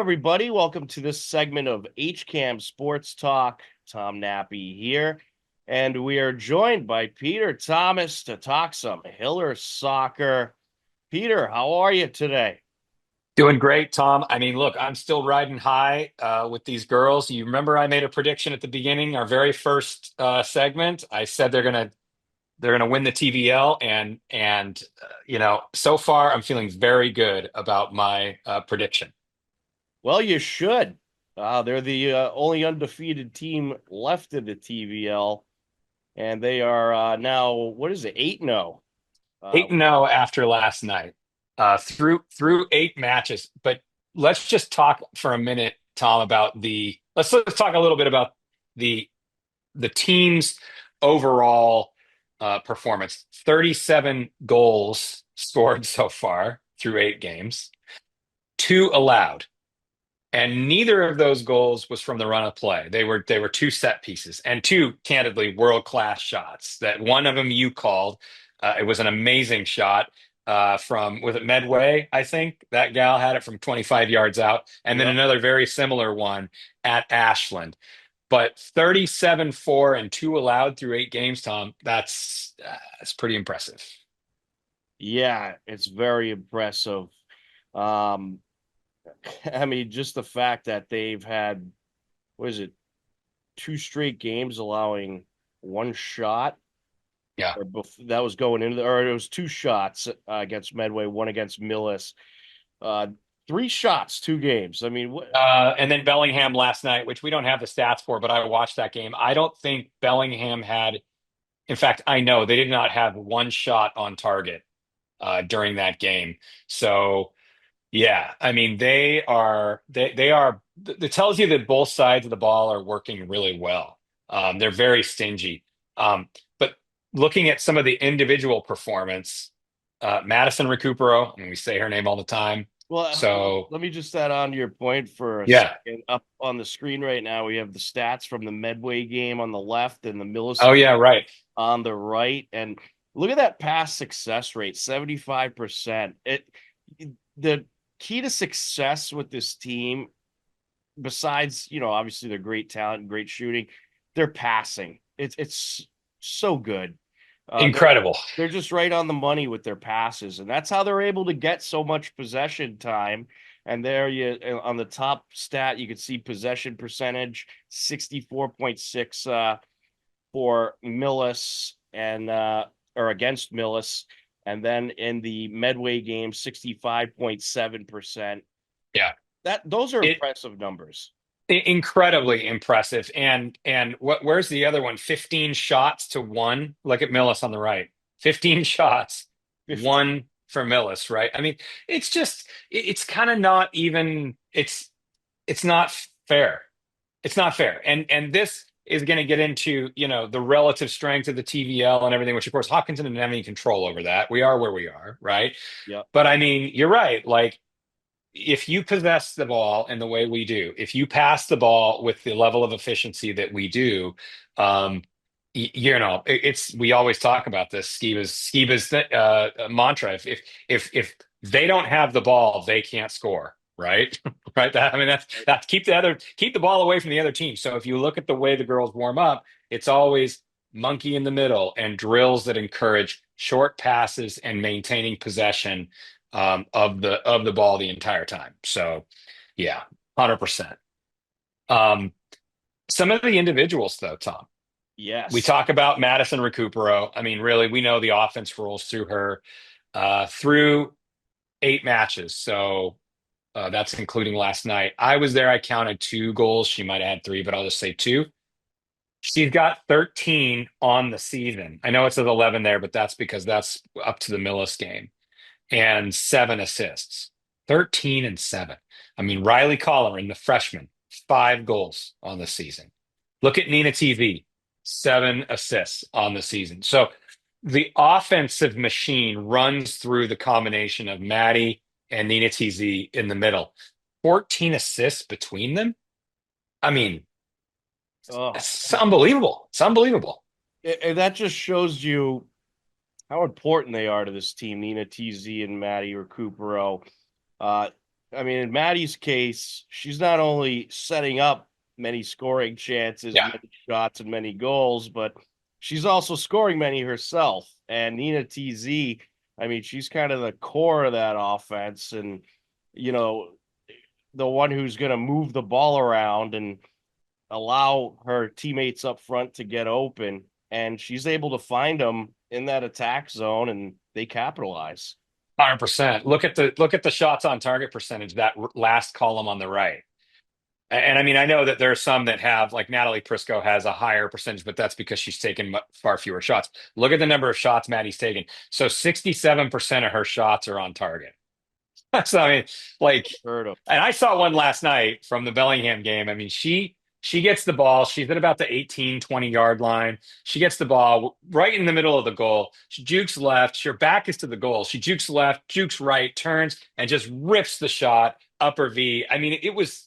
everybody. Welcome to this segment of HCAM Sports Talk. Tom Nappy here, and we are joined by Peter Thomas to talk some Hiller soccer. Peter, how are you today? Doing great, Tom. I mean, look, I'm still riding high with these girls. You remember I made a prediction at the beginning, our very first segment. I said they're gonna win the TVL, and so far I'm feeling very good about my prediction. Well, you should. They're the only undefeated team left in the TVL, and they are now, what is it, 8-0. Uh, 8-0 after last night, through 8 matches. But let's just talk for a minute, Tom, about the let's talk a little bit about the the team's overall performance. 37 goals scored so far through 8 games, two allowed. And neither of those goals was from the run of play. They were two set pieces and two, candidly, world-class shots. That one of them you called. It was an amazing shot from, was it Medway? I think that gal had it from 25 yards out, and then yep. another very similar one at Ashland. But 37-4 and two allowed through 8 games, Tom. That's pretty impressive. Yeah, it's very impressive. Um, I mean, just the fact that they've had, what is it, two straight games allowing one shot, Yeah. or that was going into or it was two shots against Medway, one against Millis. Uh, Three shots, two games. I mean, what? And then Bellingham last night, which we don't have the stats for, but I watched that game. I don't think Bellingham had, in fact, I know they did not have one shot on target during that game. So, yeah, I mean, they are, it tells you that both sides of the ball are working really well. They're very stingy. But looking at some of the individual performance, Madison Recupero, I mean, we say her name all the time. Well, So, let me just add on to your point for a yeah. second. Up on the screen right now, we have the stats from the Medway game on the left and the Millis Oh, game yeah, right. on the right. And look at that pass success rate, 75%. The key to success with this team, besides, obviously their great talent and great shooting, they're passing. It's so good. They're Incredible. they're just right on the money with their passes, and that's how they're able to get so much possession time. And there you on the top stat, you can see possession percentage 64.6 for Millis and or against Millis, and then in the Medway game 65.7%. Yeah. Those are It impressive numbers. incredibly impressive. And where's the other one? 15 shots to one. Look at Millis on the right. 15 shots, 15. one for Millis, right? I mean, it's just it's kind of not even it's not fair. It's not fair. And this is going to get into, the relative strength of the TVL and everything, which of course Hopkinton didn't have any control over that. We are where we are, right? Yep. But I mean, you're right. Like if you possess the ball in the way we do, if you pass the ball with the level of efficiency that we do, um, it's we always talk about this Skiba's mantra. If they don't have the ball, they can't score, right? Right. I mean, that's keep the ball away from the other team. So if you look at the way the girls warm up, it's always monkey in the middle and drills that encourage short passes and maintaining possession of the ball the entire time. So yeah, 100%. Um, some of the individuals though, Tom, we Yes. talk about Madison Recupero. I mean, really, we know the offense rolls through her through 8 matches. So that's including last night. I was there. I counted 2 goals. She might have had three, but I'll just say two. She's got 13 on the season. I know it says 11 there, but that's because that's up to the Millis game and 7 assists. 13 and 7. I mean, Riley Colleran, the freshman, 5 goals on the season. Look at Nina TV, 7 assists on the season. So the offensive machine runs through the combination of Maddie and Nina TZ in the middle. 14 assists between them. I mean, Oh, it's unbelievable. It's unbelievable. and that just shows you how important they are to this team, Nina TZ and Maddie Recupero. I mean, in Maddie's case, she's not only setting up many scoring chances, Yeah, many shots, and many goals, but she's also scoring many herself. And Nina TZ, I mean, she's kind of the core of that offense, and you know, the one who's going to move the ball around and allow her teammates up front to get open. And she's able to find them in that attack zone, and they capitalize. 100%. Look at the shots on target percentage, that last column on the right. And I mean, I know that there are some that have, like Natalie Prisco has a higher percentage, but that's because she's taken far fewer shots. Look at the number of shots Maddie's taken. So 67% of her shots are on target. So I mean, like, Heard of. and I saw one last night from the Bellingham game. I mean, she gets the ball. She's at about the 18, 20 yard line. She gets the ball right in the middle of the goal. She jukes left. Her back is to the goal. She jukes left, jukes right, turns, and just rips the shot upper V. I mean, it was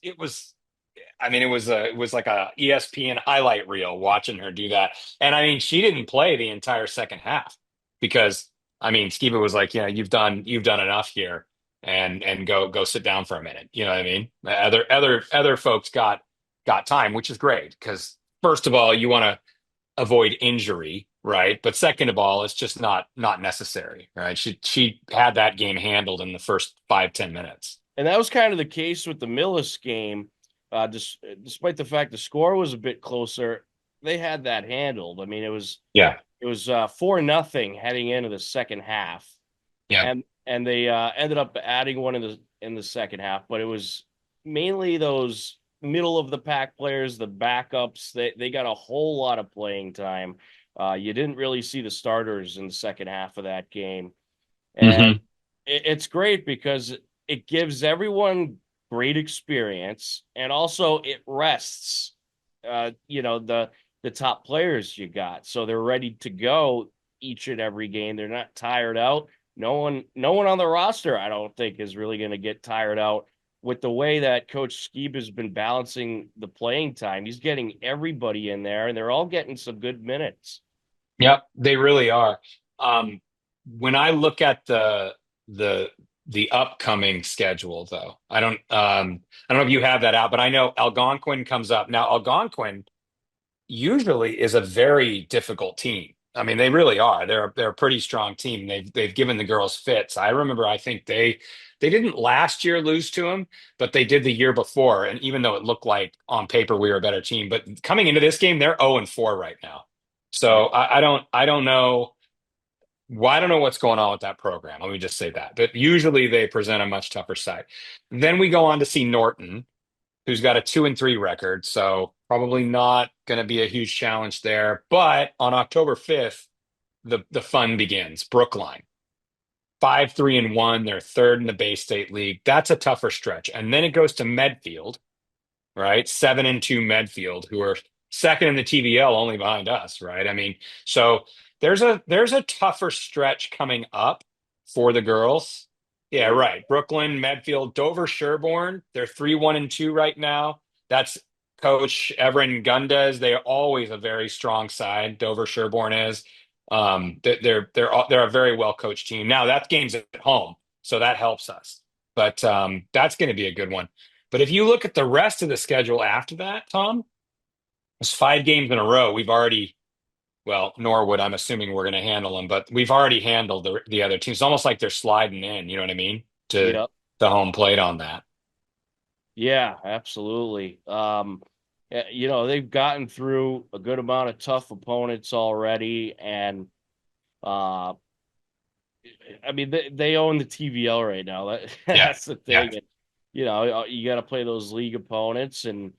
like a ESPN highlight reel watching her do that. And I mean, she didn't play the entire second half because I mean, Skiba was like, you've done enough here, and go sit down for a minute. You know what I mean? Other folks got time, which is great because first of all, you want to avoid injury, right? But second of all, it's just not necessary, right? She had that game handled in the first 5, 10 minutes. And that was kind of the case with the Millis game. Despite the fact the score was a bit closer, they had that handled. I mean, Yeah, it was 4-0 heading into the second half, yeah, and they ended up adding one in the second half. But it was mainly those middle of the pack players, the backups. They got a whole lot of playing time. You didn't really see the starters in the second half of that game, and hmm it's great because it gives everyone great experience, and also it rests the top players you got, so they're ready to go each and every game. They're not tired out. No one on the roster, I don't think, is really going to get tired out with the way that Coach Skeeb has been balancing the playing time. He's getting everybody in there, and they're all getting some good minutes. Yep, they really are. Um, when I look at the the upcoming schedule, though, I don't know if you have that out, but I know Algonquin comes up. Now, Algonquin usually is a very difficult team. I mean, they really are. They're a pretty strong team. They've given the girls fits. I remember, I think they didn't last year lose to them, but they did the year before. And even though it looked like on paper we were a better team, but coming into this game, they're 0-4 right now. So Yeah. I don't know. Well, I don't know what's going on with that program. Let me just say that. But usually they present a much tougher side. Then we go on to see Norton, who's got a 2-3 record, so probably not going to be a huge challenge there. But on October 5th, the fun begins. Brookline, 5-3-1. They're third in the Bay State League. That's a tougher stretch. And then it goes to Medfield, right? 7-2 Medfield, who are second in the TVL, only behind us, right? I mean, so there's a tougher stretch coming up for the girls. Yeah, There right. Brooklyn, Medfield, Dover, Sherborne, they're 3-1-2 right now. That's Coach Everin Gundez. They're always a very strong side. Dover, Sherborne is. They're a very well coached team. Now that game's at home, so that helps us. But that's going to be a good one. But if you look at the rest of the schedule after that, Tom, it's 5 games in a row. We've already, well, Norwood, I'm assuming we're going to handle them, but we've already handled the other teams. It's almost like they're sliding in, you know what I mean? To Yep. the home plate on that. Yeah, absolutely. They've gotten through a good amount of tough opponents already, and uh, I mean they own the TVL right now. Yeah. That's the Yeah. thing. And, you got to play those league opponents, and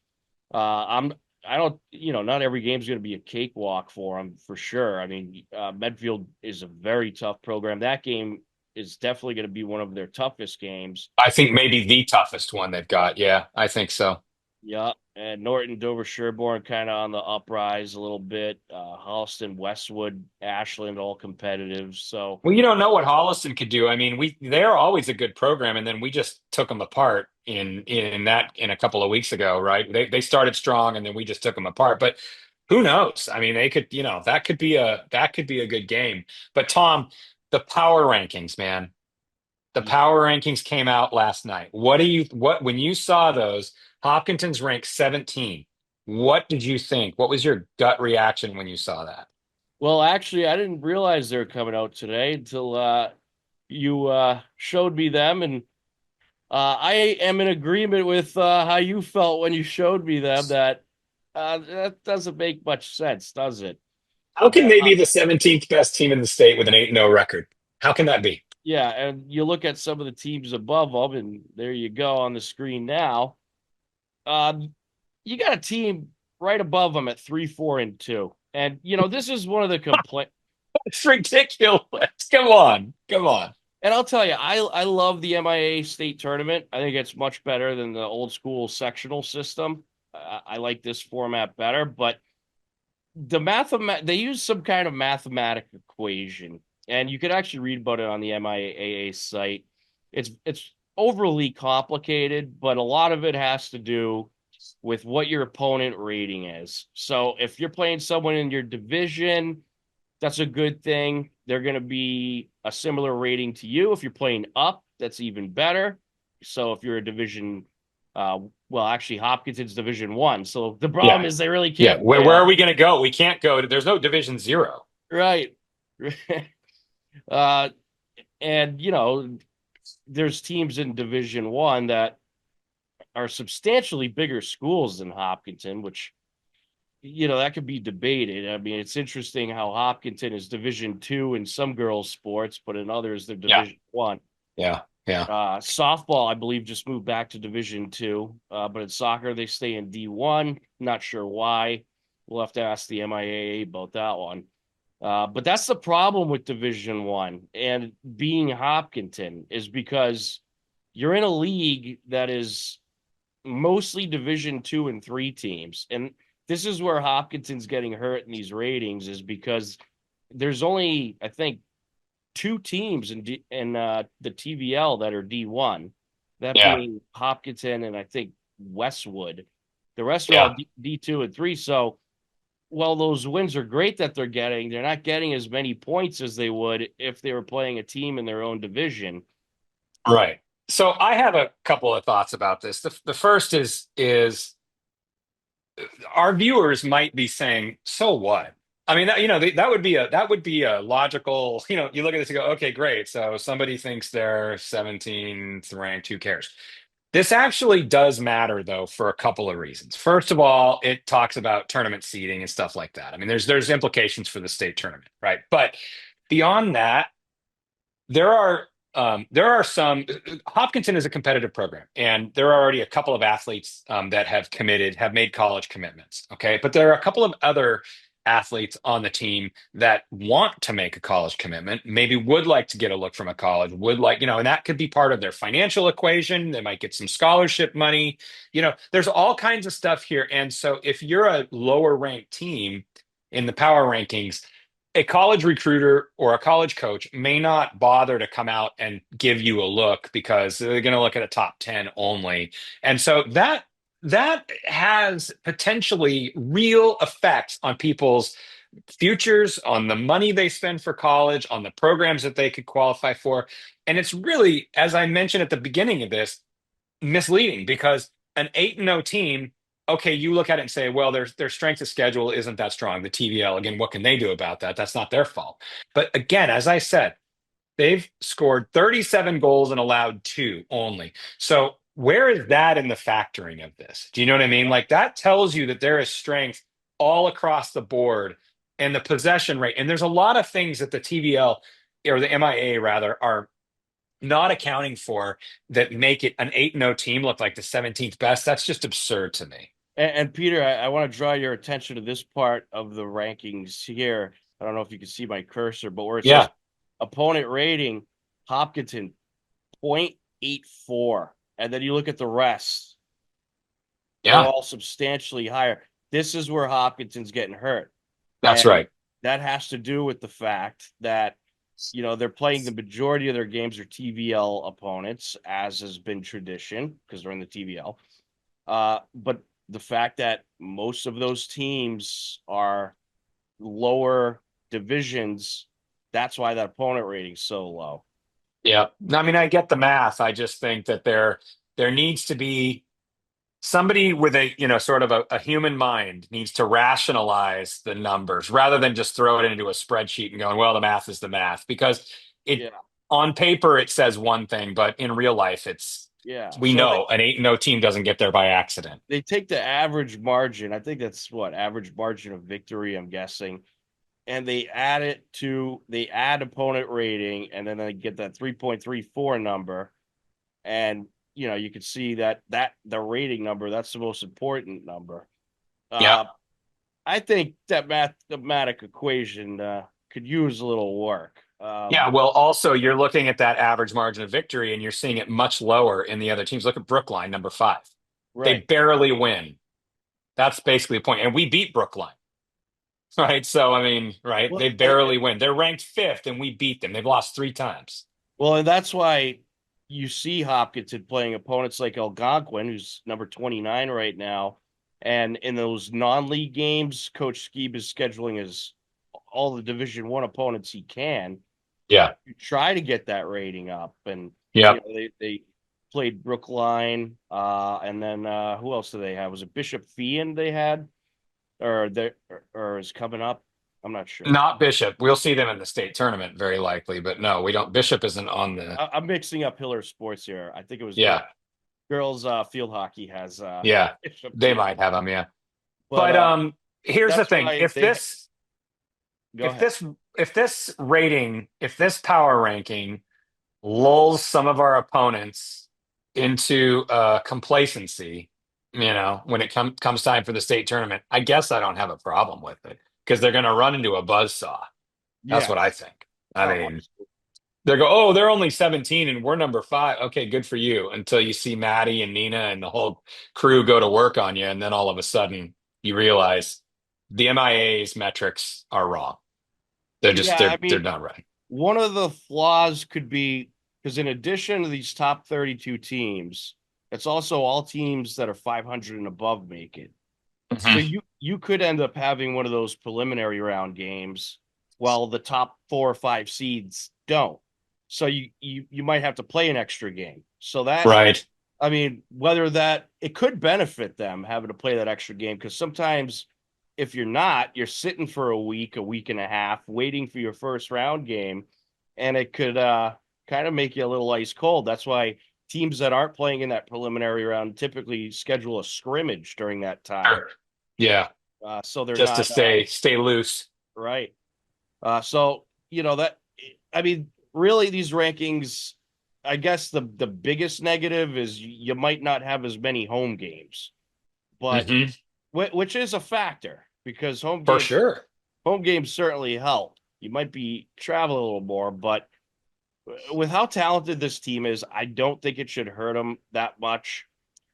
I'm I don't not every game's going to be a cakewalk for them for sure. I mean, Medfield is a very tough program. That game is definitely going to be one of their toughest games. I think maybe the toughest one they've got. Yeah, I think so. Yeah, and Norton, Dover, Sherborne kind of on the uprise a little bit. Holliston, Westwood, Ashland, all competitive. So Well, you don't know what Holliston could do. I mean, they're always a good program, and then we just took them apart in a couple of weeks ago, right? They started strong, and then we just took them apart. But who knows? I mean, they could, that could be a good game. But Tom, the power rankings, man. The power rankings came out last night. When you saw those, Hopkinton's ranked 17. What did you think? What was your gut reaction when you saw that? Well, actually, I didn't realize they were coming out today until you showed me them, and I am in agreement with how you felt when you showed me them. That doesn't make much sense, does it? How can Uh, they be the 17th best team in the state with an 8-0 record? How can that be? yeah, and you look at some of the teams above them, and there you go on the screen now. You got a team right above them at 3-4-2, and this is one of the complaints. It's ridiculous. Come on. Come on. And I'll tell you, I love the MIA state tournament. I think it's much better than the old school sectional system. I like this format better, but they use some kind of mathematical equation, and you could actually read about it on the MIAA site. It's overly complicated, but a lot of it has to do with what your opponent rating is. So if you're playing someone in your division, that's a good thing. They're going to be a similar rating to you. If you're playing up, that's even better. So if you're a division, well, actually, Hopkinson's Division 1. So the problem Yeah. is they really Yeah. can't play Where are up. we going to go? We can't go there's no Division Zero. Right. uh, and, there's teams in Division 1 that are substantially bigger schools than Hopkinton, which that could be debated. I mean, it's interesting how Hopkinton is Division 2 in some girls' sports, but in others they're Yeah. Division 1. Yeah. Yeah. Softball, I believe, just moved back to Division 2, but in soccer they stay in D1. Not sure why. We'll have to ask the MIAA about that one. But that's the problem with Division 1 and being Hopkinton is because you're in a league that is mostly Division 2 and 3 teams. And this is where Hopkinson's getting hurt in these ratings is because there's only, I think, 2 teams in the TVL that are D1, that Yeah. being Hopkinton and I think Westwood. The rest are all Yeah. D2 and 3. So, well, those wins are great that they're getting. They're not getting as many points as they would if they were playing a team in their own division. Right. So I have a couple of thoughts about this. The first is our viewers might be saying, "So what?" I mean, that would be a logical. You look at this and go, "Okay, great." So somebody thinks they're 17th ranked. Who cares? This actually does matter though for a couple of reasons. First of all, it talks about tournament seeding and stuff like that. I mean, there's implications for the state tournament, right? But beyond that, there are some. Hopkinton is a competitive program, and there are already a couple of athletes that have made college commitments. Okay, but there are a couple of other athletes on the team that want to make a college commitment, maybe would like to get a look from a college, would like, and that could be part of their financial equation. They might get some scholarship money. There's all kinds of stuff here. And so if you're a lower ranked team in the power rankings, a college recruiter or a college coach may not bother to come out and give you a look because they're going to look at a top 10 only. And so that has potentially real effects on people's futures, on the money they spend for college, on the programs that they could qualify for. And it's really, as I mentioned at the beginning of this, misleading because an 8-0 team, okay, you look at it and say, well, their strength of schedule isn't that strong. The TVL, again, what can they do about that? That's not their fault. But again, as I said, they've scored 37 goals and allowed two only. So where is that in the factoring of this? Do you know what I mean? Like that tells you that there is strength all across the board and the possession rate. And there's a lot of things that the TVL or the MIA rather are not accounting for that make it an 8-0 team look like the 17th best. That's just absurd to me. And Peter, I want to draw your attention to this part of the rankings here. I don't know if you can see my cursor, but where it says Yeah. opponent rating, Hopkinton 0.84. And then you look at the rest, they're Yeah. all substantially higher. This is where Hopkinton's getting hurt. That's And right. that has to do with the fact that, they're playing the majority of their games are TVL opponents, as has been tradition, because they're in the TVL. But the fact that most of those teams are lower divisions, that's why that opponent rating's so low. Yeah. I mean, I get the math. I just think that there needs to be somebody with a, sort of a human mind needs to rationalize the numbers rather than just throw it into a spreadsheet and going, well, the math is the math. Because it Yeah, on paper it says one thing, but in real life yeah. we So know an 8-0 team doesn't get there by accident. they take the average margin. I think that's what average margin of victory, I'm guessing. And they add opponent rating, and then they get that 3.34 number. And you can see that the rating number, that's the most important number. Yeah. Uh I think that mathematic equation could use a little work. Yeah, well, also you're looking at that average margin of victory and you're seeing it much lower in the other teams. Look at Brookline, number 5. They Right. barely win. That's basically the point. And we beat Brookline, right? So, I mean, right? Well, They barely win. They're ranked 5th and we beat them. They've lost 3 times. and that's why you see Hopkinton playing opponents like Algonquin, who's number 29 right now. And in those non-league games, Coach Skeeb is scheduling his all the Division 1 opponents he can Yeah. to try to get that rating up. And Yep. they played Brookline, and then who else do they have? Was it Bishop Fian they had, or is coming up? I'm not sure. Not Bishop. We'll see them in the state tournament, very likely, but no, we don't. Bishop isn't on the. I'm mixing up Hiller Sports here. I think it was Yeah. girls field hockey has Yeah. Bishop They too. might have them. Yeah. But But here's the that's thing. why they go If ahead. this, if this rating, if this power ranking lulls some of our opponents into complacency, when it comes time for the state tournament, I guess I don't have a problem with it because they're going to run into a buzzsaw. That's Yeah. what I think. I Oh, mean, they go, oh, they're only 17 and we're number 5. Okay, good for you. Until you see Maddie and Nina and the whole crew go to work on you. And then all of a sudden you realize the MIA's metrics are wrong. They're just, yeah. I they're mean, not right. one of the flaws could be because in addition to these top 32 teams, it's also all teams that are 500 and above make it. So Mhm. you could end up having one of those preliminary round games while the top 4 or 5 seeds don't. So you might have to play an extra game. So that Right. I mean, whether that it could benefit them having to play that extra game because sometimes if you're not, you're sitting for a week and a half, waiting for your first round game, and it could kind of make you a little ice cold. That's why teams that aren't playing in that preliminary round typically schedule a scrimmage during that time, Sure. Yeah. so they're Just to not stay loose. right. So that I mean, really, these rankings. I guess the biggest negative is you might not have as many home games, but Hmm. which is a factor because For sure. home games certainly help. You might be traveling a little more, but with how talented this team is, I don't think it should hurt them that much.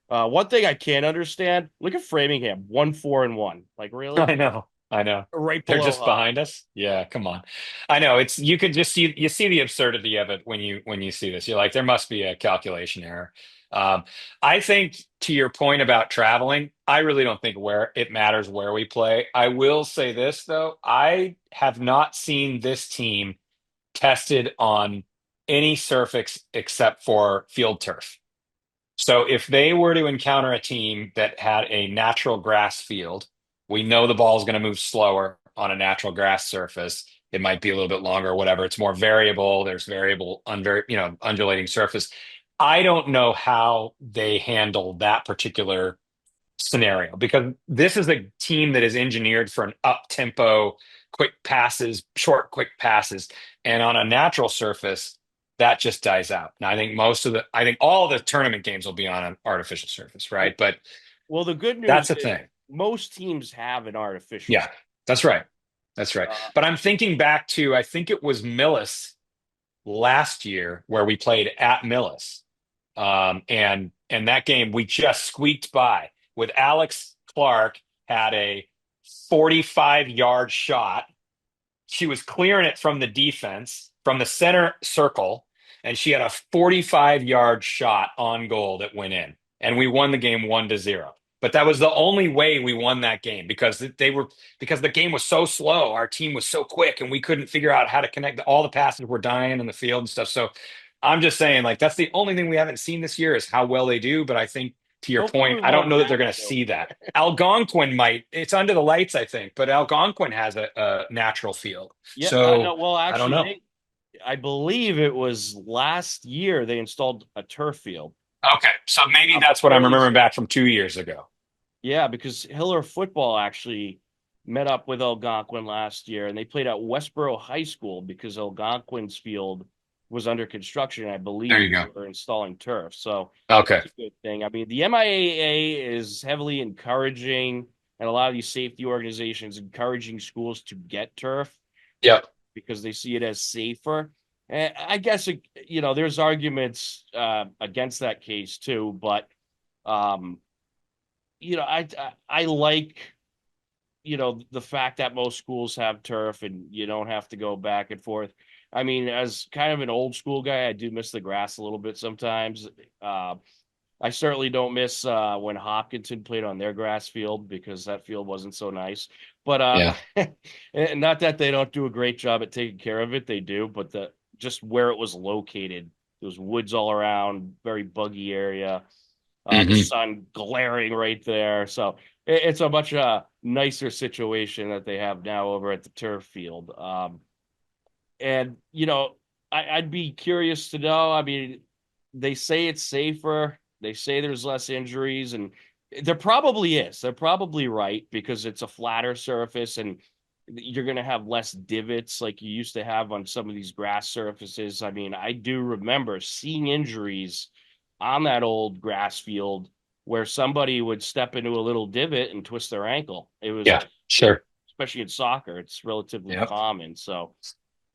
One thing I can't understand: look at Framingham, 1-4-1. Like really, I know. I know. right They're below just Hop. behind us. Yeah, come on. I know. It's you could just see the absurdity of it when you see this. You're like, there must be a calculation error. Um, I think to your point about traveling, I really don't think where it matters where we play. I will say this though, I have not seen this team tested on any surface except for field turf. So if they were to encounter a team that had a natural grass field, we know the ball is going to move slower on a natural grass surface. It might be a little bit longer, or whatever. It's more variable. There's undulating surface. I don't know how they handle that particular scenario because this is a team that is engineered for an up tempo, quick passes, short, quick passes. And on a natural surface, that just dies out. Now, I think all the tournament games will be on an artificial surface, right? But Well, the good that's news the is thing. most teams have an artificial. Yeah, that's right. That's right. Uh, But I'm thinking back to, I think it was Millis last year where we played at Millis. And that game we just squeaked by with Alex Clark had a 45-yard shot. She was clearing it from the defense from the center circle, and she had a 45-yard shot on goal that went in. And we won the game 1-0. But that was the only way we won that game because the game was so slow. Our team was so quick and we couldn't figure out how to connect. All the passes were dying in the field and stuff. So I'm just saying, like, that's the only thing we haven't seen this year is how well they do. But I think to your Hopefully point, we I don't won't know that have they're going to to. see that. Algonquin might, it's under the lights, I think, but Algonquin has a natural field. Yeah, So no, well, I don't actually, know. I believe it was last year they installed a turf field. Okay. So maybe I'm that's what I'm fairly remembering certain. back from 2 years ago. Yeah, because Hiller football actually met up with Algonquin last year, and they played at Westboro High School because Algonquin's field was under construction. I There believe you they go. were installing turf, so Okay. that's a good thing. I mean, the MIAA is heavily encouraging, and a lot of these safety organizations encouraging schools to get turf Yep. because they see it as safer. And I guess there's arguments against that case too, but um, I like the fact that most schools have turf and you don't have to go back and forth. I mean, as kind of an old school guy, I do miss the grass a little bit sometimes. Uh, I certainly don't miss when Hopkinton played on their grass field because that field wasn't so nice. But Yeah. and not that they don't do a great job at taking care of it, they do, but the just where it was located, there was woods all around, very buggy area, the Hmm. sun glaring right there. So it's a much nicer situation that they have now over at the turf field. And I'd be curious to know. I mean, they say it's safer. They say there's less injuries, and there probably is. They're probably right because it's a flatter surface, and you're going to have less divots like you used to have on some of these grass surfaces. I mean, I do remember seeing injuries on that old grass field where somebody would step into a little divot and twist their ankle. It was, Yeah. Sure. especially in soccer, it's relatively Yep. common. So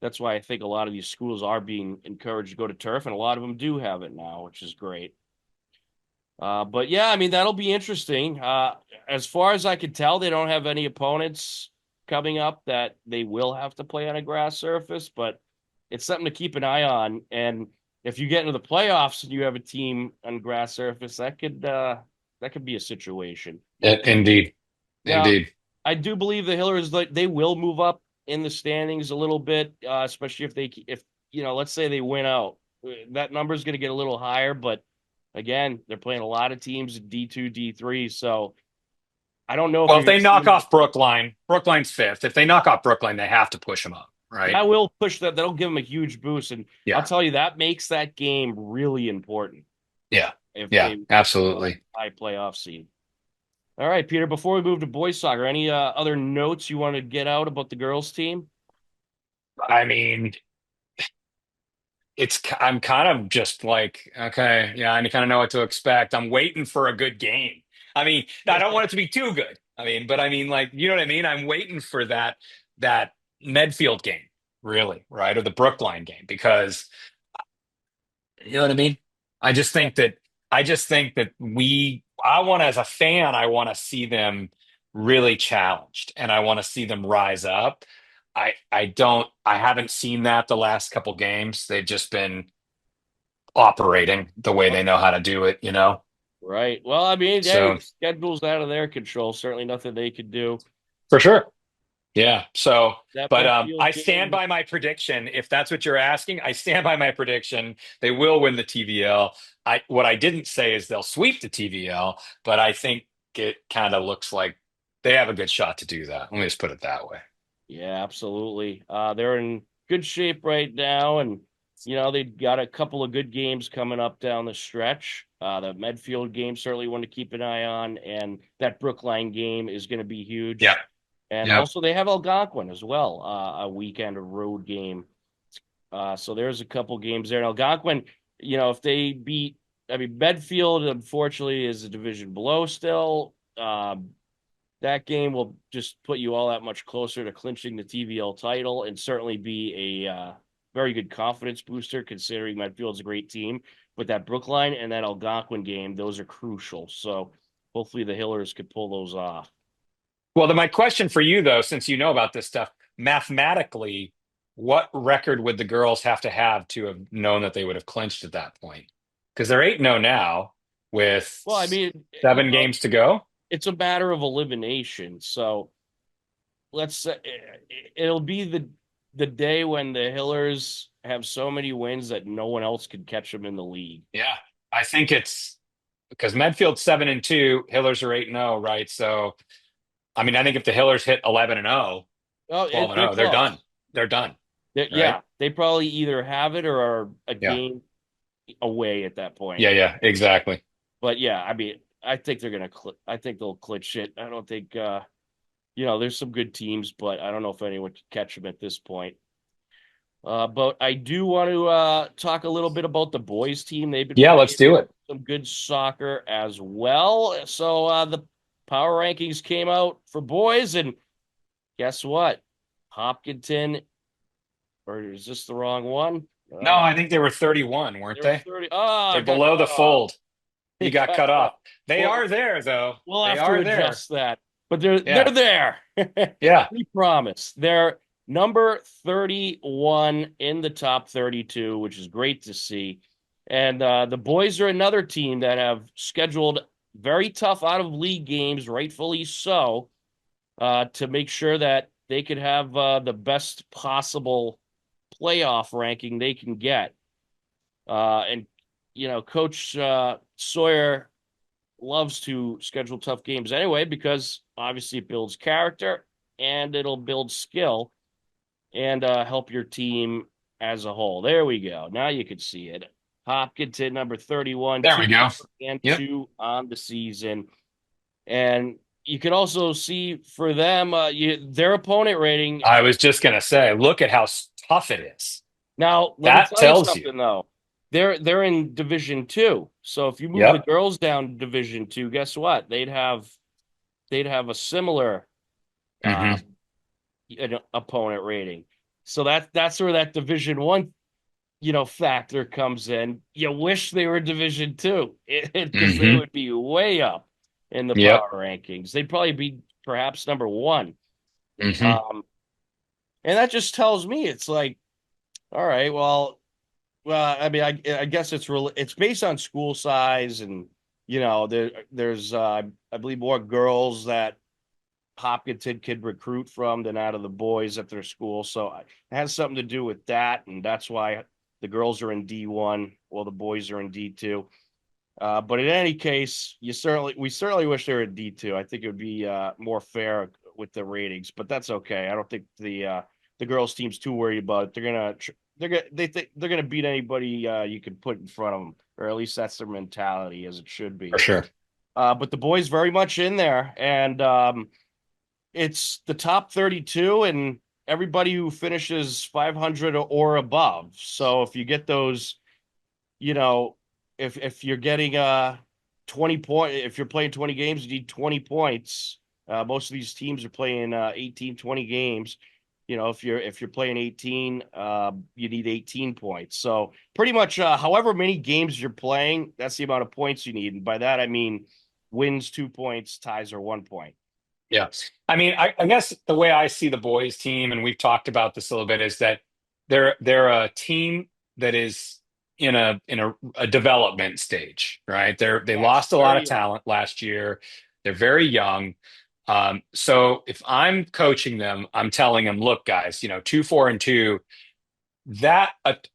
that's why I think a lot of these schools are being encouraged to go to turf, and a lot of them do have it now, which is great. But yeah, I mean that'll be interesting. As far as I can tell, they don't have any opponents coming up that they will have to play on a grass surface, but it's something to keep an eye on. And if you get into the playoffs and you have a team on grass surface, that could be a situation. Indeed. Now, Indeed. I do believe the Hillers like they will move up in the standings a little bit, especially if let's say they win out, that number is going to get a little higher. But again, they're playing a lot of teams in D2, D3, so I don't know if Well, you're if going they to see knock them. off Brookline, Brookline's fifth. If they knock off Brookline, they have to push them up, right? That will push that. That'll give them a huge boost, and I'll Yeah. tell you that makes that game really important Yeah. if Yeah. they Absolutely. high playoff seed. All right, Peter. Before we move to boys soccer, any other notes you want to get out about the girls team? I mean, I'm kind of just like, okay, yeah, I kind of know what to expect. I'm waiting for a good game. I mean, I don't want it to be too good. I mean, but I mean, like, you know what I mean? I'm waiting for that Medfield game, really, right? Or the Brookline game, because you know what I mean? I just Yeah. think that I want as a fan, I want to see them really challenged and I want to see them rise up. I haven't seen that the last couple games. They've just been operating the way they know how to do it, you know? Right. Well, I mean, hey, So the schedule's out of their control. Certainly nothing they could do. for sure. Yeah. So, That but Medfield I stand game, by my prediction. If that's what you're asking, I stand by my prediction. They will win the TVL. What I didn't say is they'll sweep the TVL, but I think it kind of looks like they have a good shot to do that. Let me just put it that way. yeah, absolutely. They're in good shape right now, and they've got a couple of good games coming up down the stretch. The Medfield game certainly one to keep an eye on, and that Brookline game is going to be Yeah. huge. And Yep. also they have Algonquin as well, a weekend road game. So there's a couple games there. And Algonquin, if they beat, I mean, Medfield, unfortunately, is a division below still. That game will just put you all that much closer to clinching the TVL title and certainly be a very good confidence booster considering Medfield's a great team. But that Brookline and that Algonquin game, those are crucial. So hopefully the Hillers could pull those off. Well, then my question for you, though, since you know about this stuff, mathematically, what record would the girls have to have known that they would have clinched at that point? Because they're 8-0 now with Well, I mean, 7 games to go. it's a matter of elimination. So let's say it'll be the day when the Hillers have so many wins that no one else could catch them in the league. Yeah. I think it's because Medfield's 7-2, Hillers are 8-0, right? So, I mean, I think if the Hillers hit 11-0, Oh, 12-0, they're they're done. close. They're done, right? Yeah, they probably either have it or are a Yeah. game away at that point. Yeah, yeah, exactly. But yeah, I mean, I think they're gonna. I think they'll clinch it. I don't think. There's some good teams, but I don't know if anyone can catch them at this point. But I do want to talk a little bit about the boys team. They've been Yeah, let's playing do it. some good soccer as well. So the power rankings came out for boys, and guess what? Hopkinton, or is this the wrong one? No, I think they were 31, weren't They were they? 30. Oh, I They're got below the cut off. fold. They You got got cut cut off. off. They Well, are there, though. we'll They have to are there. adjust that. But they're Yeah. there. Yeah. We promise. They're number 31 in the top 32, which is great to see. And the boys are another team that have scheduled very tough out of league games, rightfully so, to make sure that they could have the best possible playoff ranking they can get. And Coach Sawyer loves to schedule tough games anyway because obviously it builds character and it'll build skill and help your team as a whole. There we go. Now you can see it. Hopkinton, number 31, There we 2 go. and Yep. 2 on the season. And you can also see for them, their opponent rating. I was just gonna say, look at how tough it is. Now, let me That tell you tells you. something though. They're in Division Two. So if you move the Yep. girls down to Division Two, guess what? They'd have a similar Hmm. um, opponent rating. So that's where that Division One, factor comes in. You wish they were Division Two because they Hmm. would be way up in the Yep. power rankings. They'd probably be perhaps number one. Hmm. Um, and that just tells me it's like, all right, well, I mean, I guess it's based on school size, and there's I believe more girls that Hopkinton could recruit from than out of the boys at their school. So it has something to do with that, and that's why the girls are in D1 while the boys are in D2. But in any case, we certainly wish they were in D2. I think it would be more fair with the ratings, but that's okay. I don't think the girls team's too worried about it. They think they're gonna beat anybody you can put in front of them, or at least that's their mentality, as it should For be. sure. But the boys very much in there, and it's the top 32 and everybody who finishes 500 or above. So if you get those, you know, if you're getting if you're playing 20 games, you need 20 points. Most of these teams are playing 18, 20 games. If you're playing 18, you need 18 points. So pretty much however many games you're playing, that's the amount of points you need. And by that I mean wins 2 points, ties are 1 point. Yeah. I mean, I guess the way I see the boys team, and we've talked about this a little bit, is that they're a team that is in a development stage, right? They Yes, lost a lot very of young. talent last year. They're very young. So if I'm coaching them, I'm telling them, look, guys, 2-4-2, that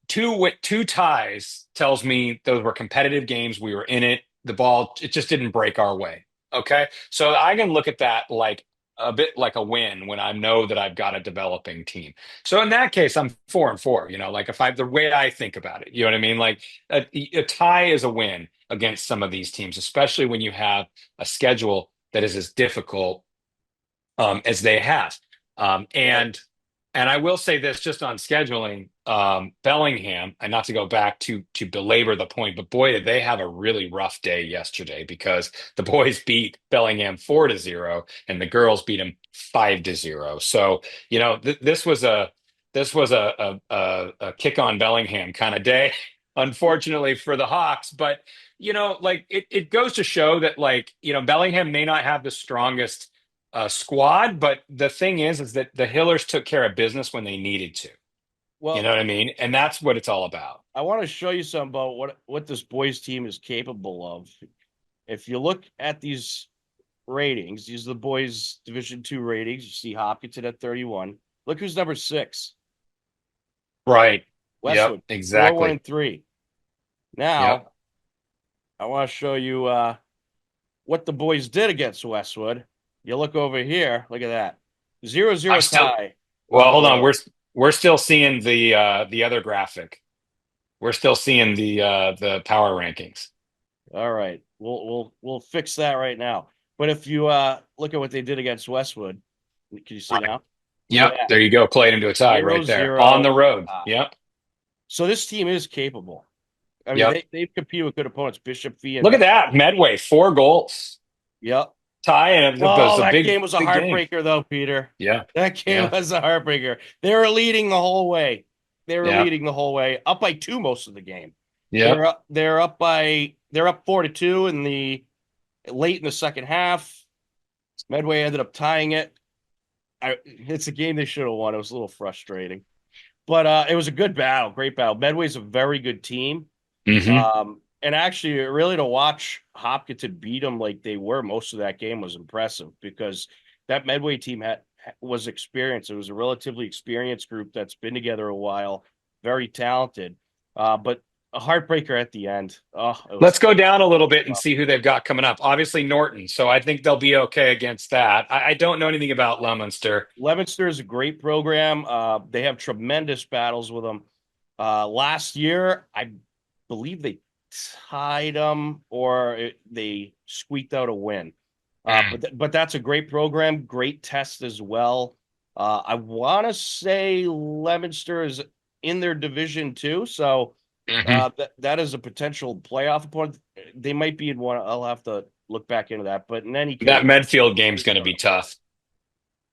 two ties tells me those were competitive games. We were in it. The ball, it just didn't break our way. Okay. So I can look at that like a bit like a win when I know that I've got a developing team. So in that case, I'm 4-4, like if I, the way I think about it, you know what I mean? Like a tie is a win against some of these teams, especially when you have a schedule that is as difficult as they have. Um, Right. and and I will say this just on scheduling, Bellingham, and not to go back to belabor the point, but boy, did they have a really rough day yesterday because the boys beat Bellingham 4-0 and the girls beat them 5-0. So, this was a kick on Bellingham kind of day, unfortunately for the Hawks. But like it goes to show that like, Bellingham may not have the strongest squad, but the thing is that the Hillers took care of business when they needed to. You Well, know what I mean? And that's what it's all about. I want to show you something about what this boys team is capable of. If you look at these ratings, these are the boys Division Two ratings. You see Hopkinton at 31. Look who's number 6. Right. Yep. Westwood 4-1 Exactly. and 3. Yep. Now I want to show you what the boys did against Westwood. You look over here. Look at that. 0-0 I'm still. tie on Well, the hold on. road. We're still seeing the other graphic. We're still seeing the power rankings. All right. We'll fix that right now. But if you look at what they did against Westwood, can you see Right. now? Look at Yep. that. There you go. Played into a tie Zero right there on zero. the road. Uh, Yep. so this team is capable. I mean, Yep. they've competed with good opponents, Bishop Fee and Look at Met. that. Medway, 4 goals. Yep. Tie, and it was Oh, a that big, game was a big game. heartbreaker, though, Peter. Yeah. That game Yeah. was a heartbreaker. They were leading the whole way. They were Yeah. leading the whole way, up by two most of the game. Yep. They're up 4-2 in the late in the second half. Medway ended up tying it. It's a game they should have won. It was a little frustrating, but it was a good battle, great battle. Medway's a very good team. Hmm. And actually, really to watch Hopkinton beat them like they were most of that game was impressive because that Medway team was experienced. It was a relatively experienced group that's been together a while, very talented, but a heartbreaker at the end. Oh, it Let's was go down a little bit and tough. see who they've got coming up. Obviously, Norton. So I think they'll be okay against that. I don't know anything about Leominster. Leominster is a great program. They have tremendous battles with them. Last year, I believe they tied them or they squeaked out a win. Mm. But that's a great program, great test as well. I want to say Leominster is in their division too, so Hmm. that is a potential playoff opponent. They might be in one. I'll have to look back into that. But in any That case, Medfield game's going to be tough.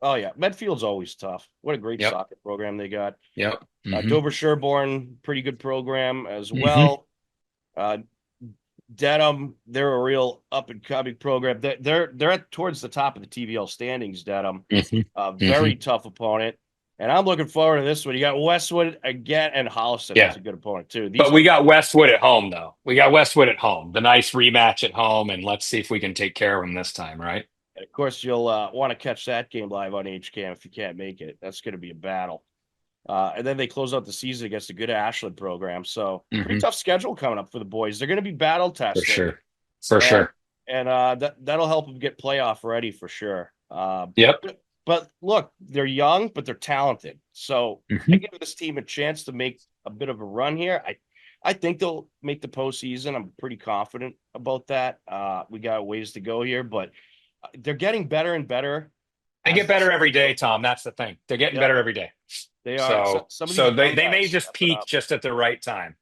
oh yeah, Medfield's always tough. What a great Yep. soccer program they got. Yep. Hmm. Dover Sherborne, pretty good program as Hmm. well. Uh, Dedham, they're a real up and coming program. They're at, towards the top of the TVL standings. Dedham, Hmm. a Hmm. very tough opponent, and I'm looking forward to this one. You got Westwood again and Holliston. That's Yeah. a good opponent too. But These we got Westwood at home, though. We got Westwood at home. The nice rematch at home, and let's see if we can take care of them this time, right? and of course you'll want to catch that game live on HCAM if you can't make it. That's going to be a battle. And then they close out the season against a good Ashland program. So pretty Hmm. tough schedule coming up for the boys. They're going to be battle For tested, sure. For and sure. that'll help them get playoff ready for sure. Yep. But look, they're young, but they're talented. So I Hmm. give this team a chance to make a bit of a run here. I think they'll make the postseason. I'm pretty confident about that. We got ways to go here, but they're getting better and better They as get the better every season day, goes on. Tom. That's the thing. They're getting Yep, better every day. they are. So, So some of these so young they guys may just stepping peak up. just at the right time.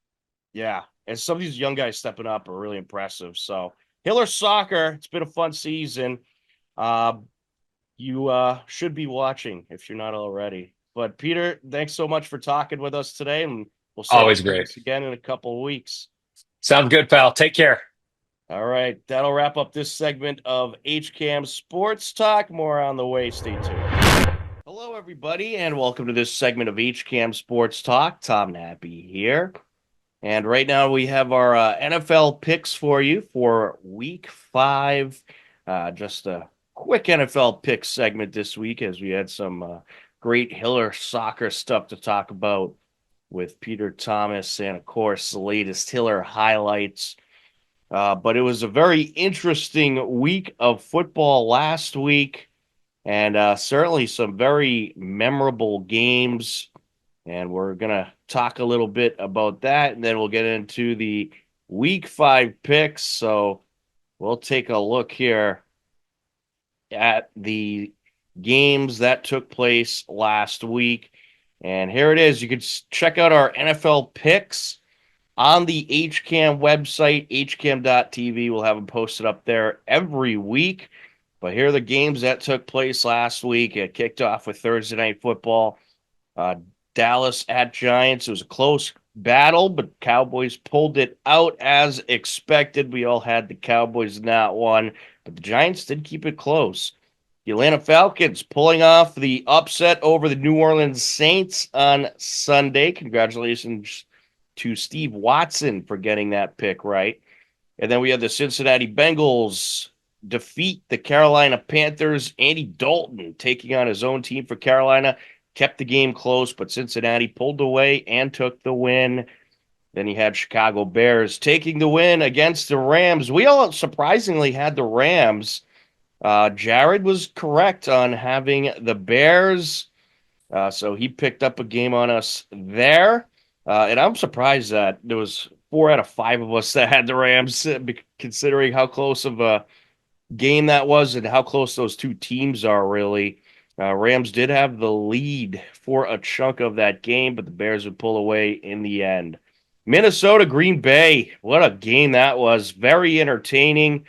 Yeah, and some of these young guys stepping up are really impressive. So Hiller soccer, it's been a fun season. Uh, you should be watching if you're not already. But Peter, thanks so much for talking with us today, and we'll set to Always do great. this again in a couple of weeks. Sounds good, pal. Take care. All right, that'll wrap up this segment of HCAM Sports Talk. More on the way. Stay tuned. Hello, everybody, and welcome to this segment of HCAM Sports Talk. Tom Nappy here. And right now we have our NFL picks for you for week 5. Just a quick NFL pick segment this week as we had some great Hiller soccer stuff to talk about with Peter Thomas and, of course, the latest Hiller highlights. But it was a very interesting week of football last week and certainly some very memorable games, and we're going to talk a little bit about that, and then we'll get into the week 5 picks. So we'll take a look here at the games that took place last week. And here it is. You can check out our NFL picks on the HCAM website, hcam.tv. We'll have them posted up there every week. But here are the games that took place last week. It kicked off with Thursday Night Football. Uh, Dallas at Giants. It was a close battle, but Cowboys pulled it out as expected. We all had the Cowboys in that one, but the Giants did keep it close. The Atlanta Falcons pulling off the upset over the New Orleans Saints on Sunday. Congratulations to Steve Watson for getting that pick right. And then we had the Cincinnati Bengals defeat the Carolina Panthers. Andy Dalton taking on his own team for Carolina kept the game close, but Cincinnati pulled away and took the win. Then you had Chicago Bears taking the win against the Rams. We all surprisingly had the Rams. Jared was correct on having the Bears. So he picked up a game on us there. And I'm surprised that there was 4 out of 5 of us that had the Rams, considering how close of a game that was and how close those two teams are, really. Rams did have the lead for a chunk of that game, but the Bears would pull away in the end. Minnesota, Green Bay. What a game that was. Very entertaining.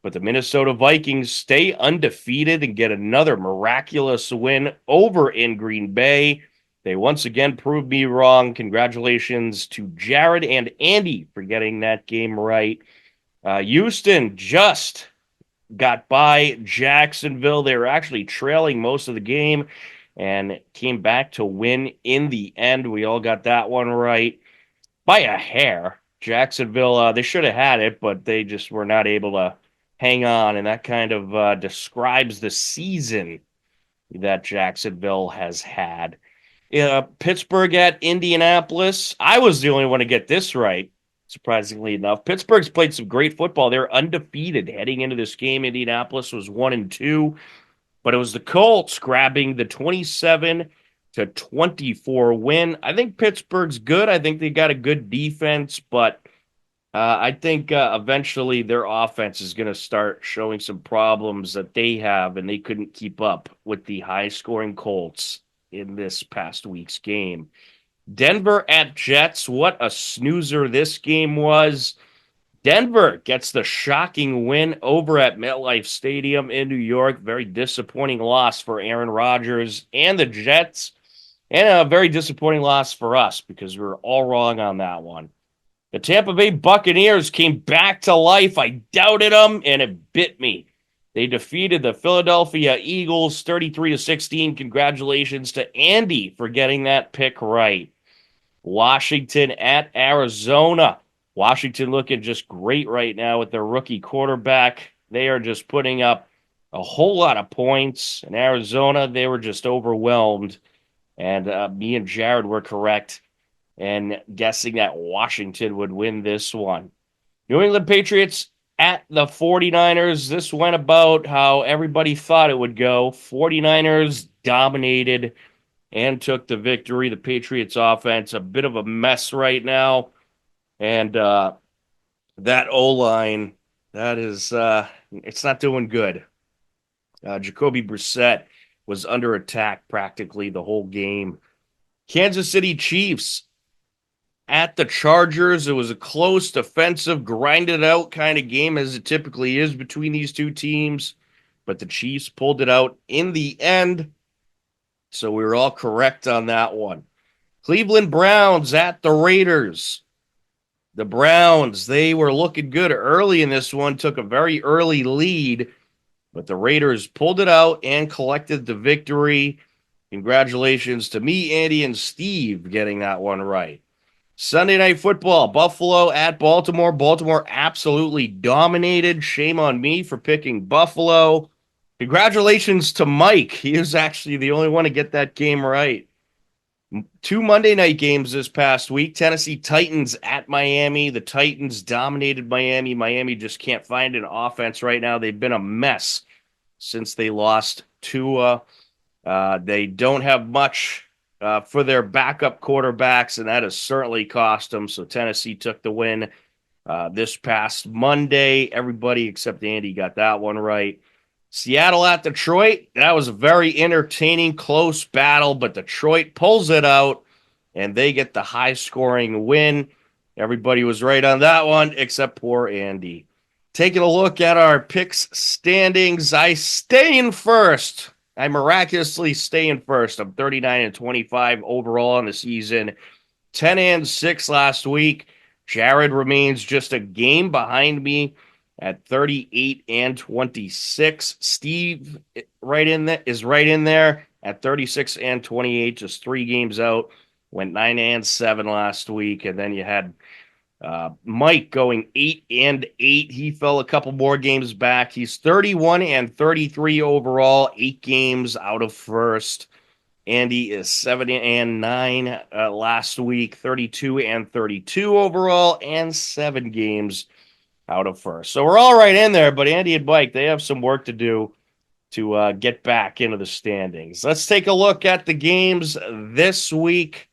But the Minnesota Vikings stay undefeated and get another miraculous win over in Green Bay. They once again proved me wrong. Congratulations to Jared and Andy for getting that game right. Houston just got by Jacksonville. They were actually trailing most of the game and came back to win in the end. We all got that one right by a hair. Jacksonville, they should have had it, but they just were not able to hang on, and that kind of describes the season that Jacksonville has had. Pittsburgh at Indianapolis. I was the only one to get this right, surprisingly enough. Pittsburgh's played some great football. They're undefeated heading into this game. Indianapolis was 1-2, but it was the Colts grabbing the 27-24 win. I think Pittsburgh's good. I think they got a good defense, but I think eventually their offense is going to start showing some problems that they have, and they couldn't keep up with the high-scoring Colts in this past week's game. Denver at Jets. What a snoozer this game was. Denver gets the shocking win over at MetLife Stadium in New York. Very disappointing loss for Aaron Rodgers and the Jets, and a very disappointing loss for us because we were all wrong on that one. The Tampa Bay Buccaneers came back to life. I doubted them, and it bit me. They defeated the Philadelphia Eagles 33-16. Congratulations to Andy for getting that pick right. Washington at Arizona. Washington looking just great right now with their rookie quarterback. They are just putting up a whole lot of points. In Arizona, they were just overwhelmed. And me and Jared were correct and guessing that Washington would win this one. New England Patriots at the 49ers. This went about how everybody thought it would go. 49ers dominated and took the victory. The Patriots offense, a bit of a mess right now. And that O-line, that is, it's not doing good. Jacoby Brissett was under attack practically the whole game. Kansas City Chiefs at the Chargers. It was a close, defensive, grinded out kind of game as it typically is between these two teams. But the Chiefs pulled it out in the end. So we were all correct on that one. Cleveland Browns at the Raiders. The Browns, they were looking good early in this one, took a very early lead, but the Raiders pulled it out and collected the victory. Congratulations to me, Andy, and Steve getting that one right. Sunday Night Football, Buffalo at Baltimore. Baltimore absolutely dominated. Shame on me for picking Buffalo. Congratulations to Mike. He is actually the only one to get that game right. 2 Monday night games this past week. Tennessee Titans at Miami. The Titans dominated Miami. Miami just can't find an offense right now. They've been a mess since they lost Tua. They don't have much for their backup quarterbacks, and that has certainly cost them. So Tennessee took the win this past Monday. Everybody except Andy got that one right. Seattle at Detroit. That was a very entertaining, close battle, but Detroit pulls it out, and they get the high-scoring win. Everybody was right on that one, except poor Andy. Taking a look at our picks standings, I stay in first. I miraculously stay in first. I'm 39-25 overall in the season, 10-6 last week. Jared remains just a game behind me at 38-26. Steve is right in there at 36-28, just 3 games out. Went 9-7 last week, and then you had Mike going 8-8. He fell a couple more games back. He's 31-33 overall, 8 games out of first. Andy is 7-9 last week, 32-32 overall, and 7 games out of first. So we're all right in there, but Andy and Mike, they have some work to do to get back into the standings. Let's take a look at the games this week.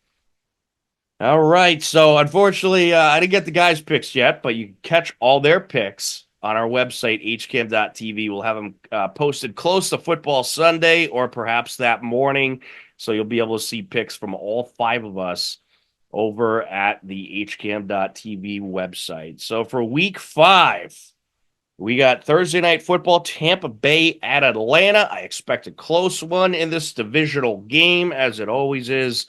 All right. So unfortunately, I didn't get the guys' picks yet, but you can catch all their picks on our website, hcam.tv. We'll have them posted close to football Sunday or perhaps that morning. So you'll be able to see picks from all 5 of us over at the hcam.tv website. So for week 5, we got Thursday night football, Tampa Bay at Atlanta. I expect a close one in this divisional game, as it always is.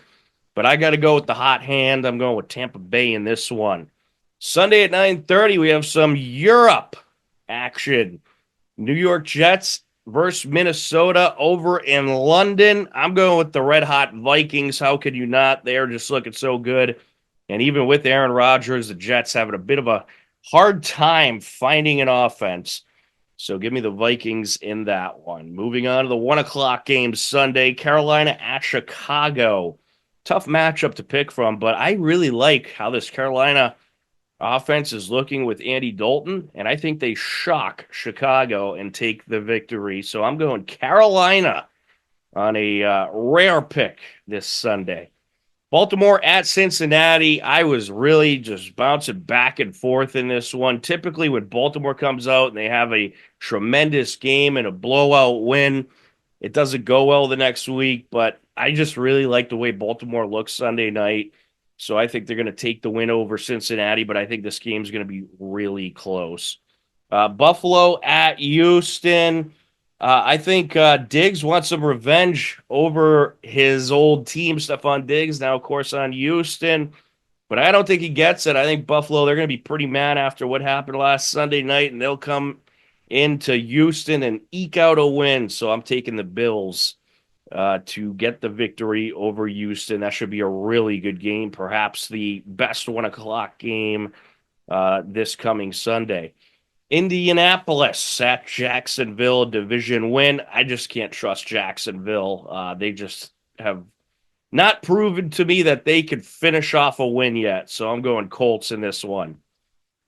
But I got to go with the hot hand. I'm going with Tampa Bay in this one. Sunday at 9:30, we have some Europe action. New York Jets versus Minnesota over in London. I'm going with the red hot Vikings. How could you not? They're just looking so good. And even with Aaron Rodgers, the Jets having a bit of a hard time finding an offense. So give me the Vikings in that one. Moving on to the 1 o'clock game Sunday, Carolina at Chicago. Tough matchup to pick from, but I really like how this Carolina offense is looking with Andy Dalton, and I think they shock Chicago and take the victory. So I'm going Carolina on a rare pick this Sunday. Baltimore at Cincinnati. I was really just bouncing back and forth in this one. Typically, when Baltimore comes out and they have a tremendous game and a blowout win, it doesn't go well the next week. But I just really like the way Baltimore looks Sunday night. So I think they're going to take the win over Cincinnati, but I think this game's going to be really close. Buffalo at Houston. I think Diggs wants some revenge over his old team, Stephon Diggs, now, of course, on Houston. But I don't think he gets it. I think Buffalo, they're going to be pretty mad after what happened last Sunday night, and they'll come into Houston and eke out a win. So I'm taking the Bills to get the victory over Houston. That should be a really good game, perhaps the best 1 o'clock game this coming Sunday. Indianapolis at Jacksonville, division win. I just can't trust Jacksonville. They just have not proven to me that they could finish off a win yet. So I'm going Colts in this one.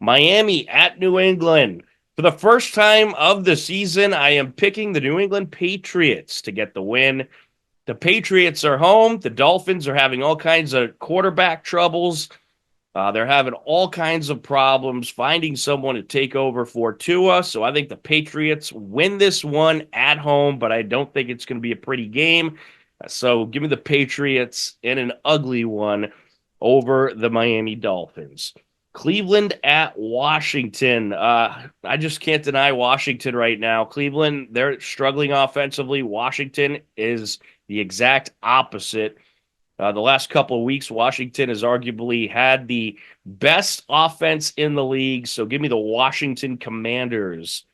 Miami at New England. For the first time of the season, I am picking the New England Patriots to get the win. The Patriots are home. The Dolphins are having all kinds of quarterback troubles. They're having all kinds of problems finding someone to take over for Tua. So I think the Patriots win this one at home, but I don't think it's going to be a pretty game. So give me the Patriots in an ugly one over the Miami Dolphins. Cleveland at Washington. I just can't deny Washington right now. Cleveland, they're struggling offensively. Washington is the exact opposite. The last couple of weeks, Washington has arguably had the best offense in the league. So give me the Washington Commanders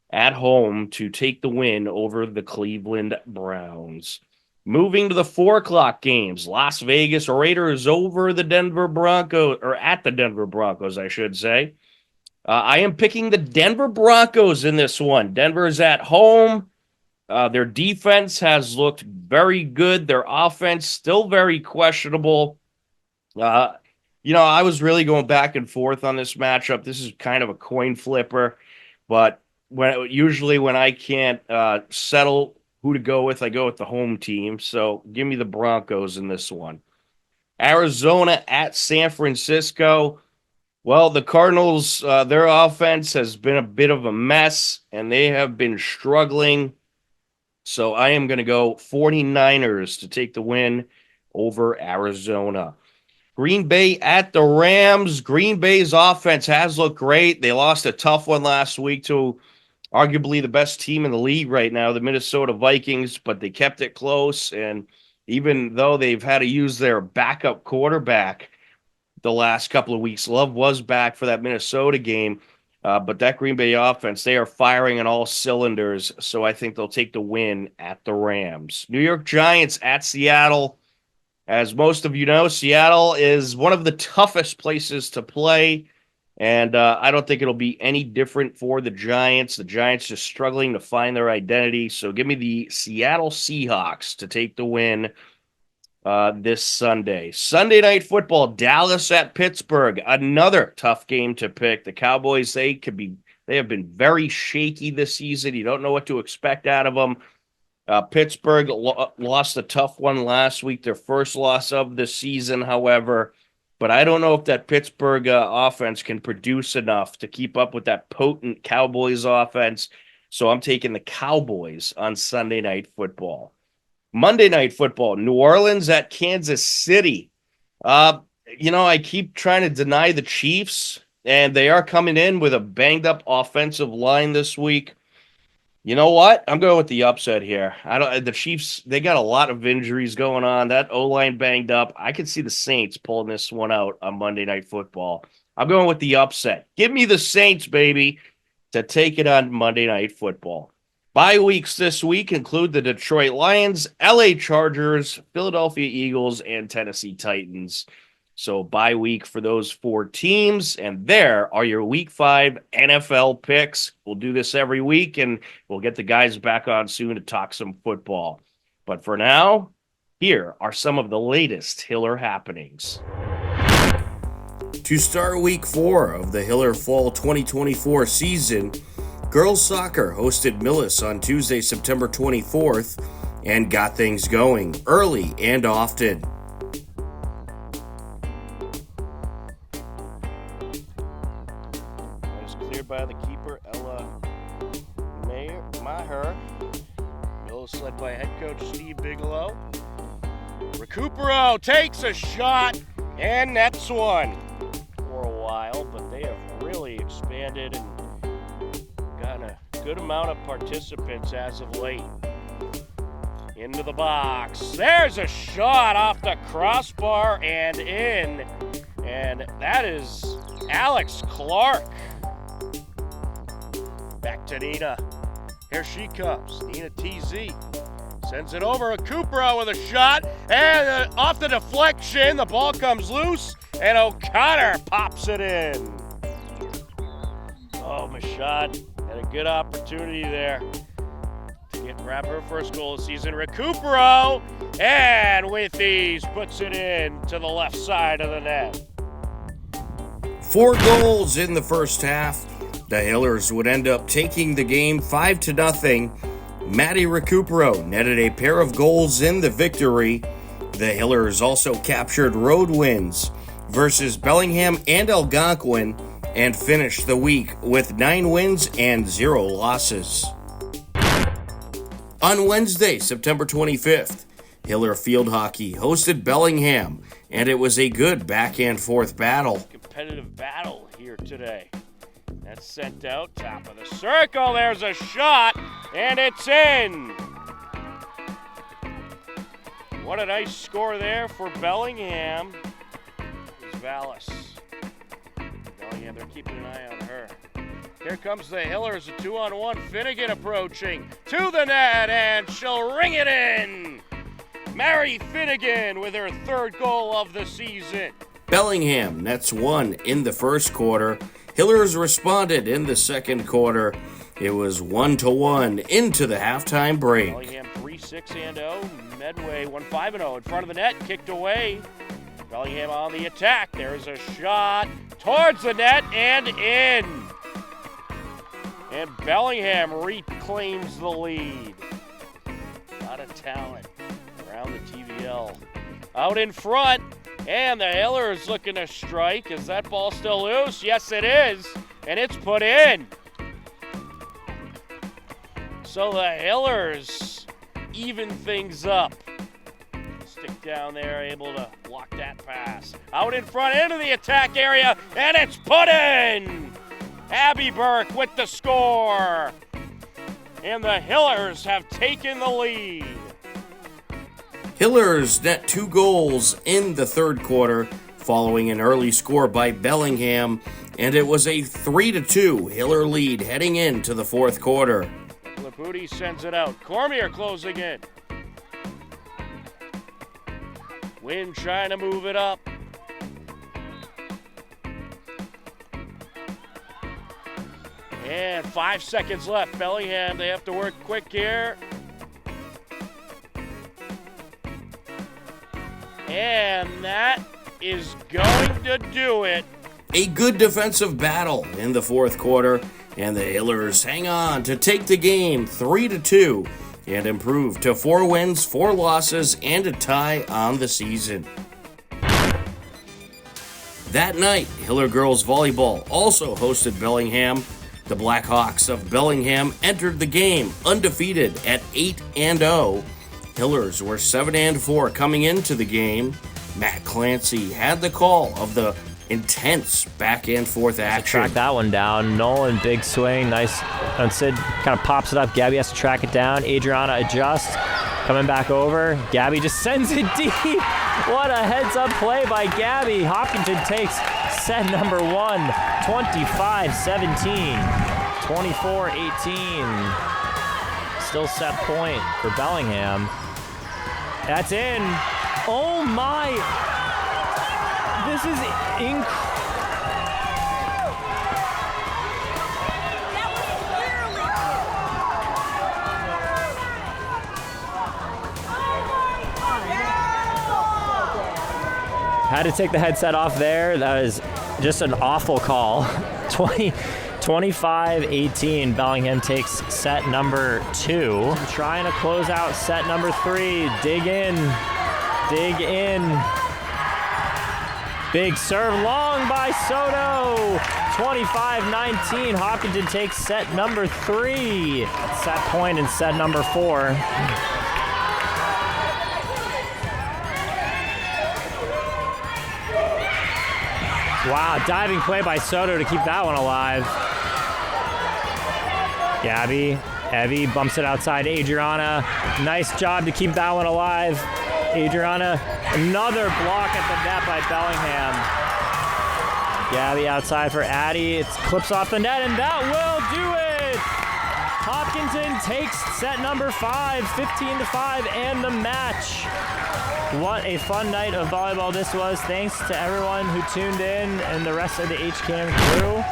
at home to take the win over the Cleveland Browns. Moving to the 4 o'clock games, Las Vegas Raiders over the Denver Broncos, or at the Denver Broncos, I should say. I am picking the Denver Broncos in this one. Denver is at home. Their defense has looked very good. Their offense still very questionable. I was really going back and forth on this matchup. This is kind of a coin flipper, but when I can't settle who to go with, I go with the home team. So give me the Broncos in this one. Arizona at San Francisco. Well, the Cardinals, their offense has been a bit of a mess, and they have been struggling. So I am going to go 49ers to take the win over Arizona. Green Bay at the Rams. Green Bay's offense has looked great. They lost a tough one last week to arguably the best team in the league right now, the Minnesota Vikings, but they kept it close. And even though they've had to use their backup quarterback the last couple of weeks, Love was back for that Minnesota game. But that Green Bay offense, they are firing on all cylinders. So I think they'll take the win at the Rams. New York Giants at Seattle. As most of you know, Seattle is one of the toughest places to play. And I don't think it'll be any different for the Giants. The Giants just struggling to find their identity. So give me the Seattle Seahawks to take the win this Sunday. Sunday Night Football, Dallas at Pittsburgh. Another tough game to pick. The Cowboys, they have been very shaky this season. You don't know what to expect out of them. Pittsburgh lost a tough one last week, their first loss of the season, however. But I don't know if that Pittsburgh offense can produce enough to keep up with that potent Cowboys offense. So I'm taking the Cowboys on Sunday Night Football. Monday Night Football, New Orleans at Kansas City. Uh, I keep trying to deny the Chiefs, and they are coming in with a banged up offensive line this week. You know what? I'm going with the upset here. The Chiefs, they got a lot of injuries going on. That O-line banged up. I could see the Saints pulling this one out on Monday Night Football. I'm going with the upset. Give me the Saints, baby, to take it on Monday Night Football. Bye weeks this week include the Detroit Lions, LA Chargers, Philadelphia Eagles, and Tennessee Titans. So bye week for those 4 teams. And there are your week 5 NFL picks. We'll do this every week, and we'll get the guys back on soon to talk some football. But for now, here are some of the latest Hiller happenings. To start week 4 of the Hiller Fall 2024 season, girls soccer hosted Millis on Tuesday, September 24th, and got things going early and often. By the keeper, Ella Maher. Millis led by head coach Steve Bigelow. Recupero takes a shot and nets one for a while, but they have really expanded and gotten a good amount of participants as of late. Into the box. There's a shot off the crossbar and in, and that is Alex Clark. Back to Nina. Here she comes. Nina TZ sends it over. Recupero with a shot. And off the deflection, the ball comes loose. And O'Connor pops it in. Oh, Mashad had a good opportunity there to grab her first goal of the season. Recupero. And with ease puts it in to the left side of the net. 4 goals in the first half. The Hillers would end up taking the game 5-0. Maddie Recupero netted a pair of goals in the victory. The Hillers also captured road wins versus Bellingham and Algonquin and finished the week with 9 wins and 0 losses. On Wednesday, September 25th, Hiller Field Hockey hosted Bellingham, and it was a good back and forth battle. Competitive battle here today. That's sent out, top of the circle, there's a shot, and it's in! What a nice score there for Bellingham. It's Vallis. Bellingham, they're keeping an eye on her. Here comes the Hillers, a 2-on-1, Finnegan approaching to the net, and she'll ring it in! Mary Finnegan with her 3rd goal of the season. Bellingham nets 1 in the first quarter. Hillers responded in the second quarter. It was 1-1 into the halftime break. Bellingham 3-6-0. Medway 1-5-0 in front of the net, kicked away. Bellingham on the attack. There's a shot towards the net and in. And Bellingham reclaims the lead. A lot of talent around the TVL. Out in front. And the Hillers looking to strike. Is that ball still loose? Yes, it is. And it's put in. So the Hillers even things up. Stick down there, able to block that pass. Out in front, into the attack area, and it's put in! Abby Burke with the score. And the Hillers have taken the lead. Hillers net 2 goals in the third quarter, following an early score by Bellingham, and it was a 3-2 Hiller lead heading into the fourth quarter. Laputi sends it out. Cormier closing in. Wynn trying to move it up. And 5 seconds left. Bellingham, they have to work quick here. And that is going to do it. A good defensive battle in the fourth quarter, and the Hillers hang on to take the game 3-2 and improve to 4 wins, 4 losses, and a tie on the season. That night, Hiller Girls Volleyball also hosted Bellingham. The Blackhawks of Bellingham entered the game undefeated at 8-0. Hillers were 7-4 coming into the game. Matt Clancy had the call of the intense back and forth action. Track that one down. Nolan, big swing, nice. And Sid kind of pops it up. Gabby has to track it down. Adriana adjusts, coming back over. Gabby just sends it deep. What a heads-up play by Gabby. Hopkinton takes set number 1, 25-17, 24-18. Still set point for Bellingham. That's in. Oh my! This is incredible. Had to take the headset off there. That is just an awful call. 25-18. Bellingham takes set number 2. Trying to close out set number 3. Dig in. Dig in. Big serve long by Soto. 25-19. Hopkinton takes set number 3. Set point in set number 4. Wow, diving play by Soto to keep that one alive. Gabby, Evie bumps it outside Adriana. Nice job to keep that one alive. Adriana, another block at the net by Bellingham. Gabby outside for Addie. It clips off the net, and that will do it. Hopkinton takes set number 5, 15-5, and the match. What a fun night of volleyball this was. Thanks to everyone who tuned in and the rest of the HCAM crew.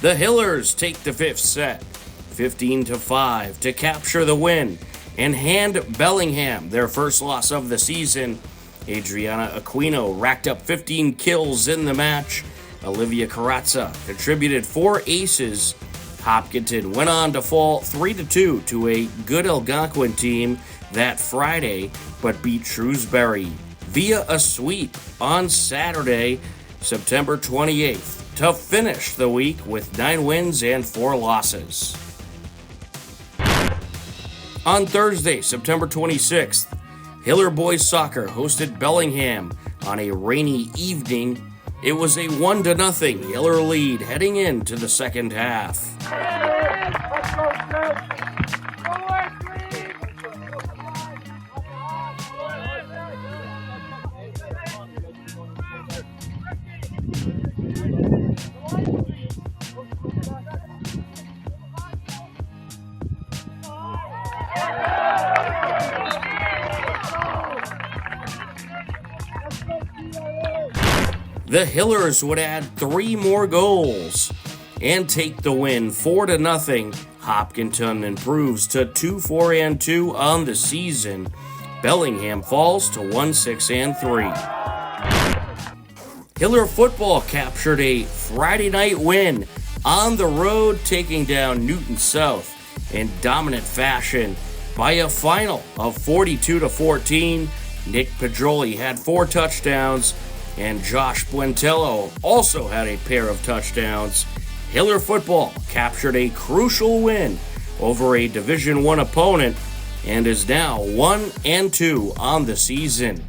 The Hillers take the 5th set, 15-5, to capture the win and hand Bellingham their first loss of the season. Adriana Aquino racked up 15 kills in the match. Olivia Carrazza contributed 4 aces. Hopkinton went on to fall 3-2 to a good Algonquin team that Friday, but beat Shrewsbury via a sweep on Saturday, September 28th, to finish the week with 9 wins and 4 losses. On Thursday, September 26th, Hiller Boys Soccer hosted Bellingham on a rainy evening. It was a 1-0 Hiller lead heading into the second half. The Hillers would add 3 more goals and take the win 4-0. Hopkinton improves to 2-4-2 on the season. Bellingham falls to 1-6-3. Hiller football captured a Friday night win on the road, taking down Newton South in dominant fashion by a final of 42-14. Nick Pedroli had 4 touchdowns, and Josh Buentello also had a pair of touchdowns. Hiller football captured a crucial win over a Division I opponent and is now 1-2 on the season.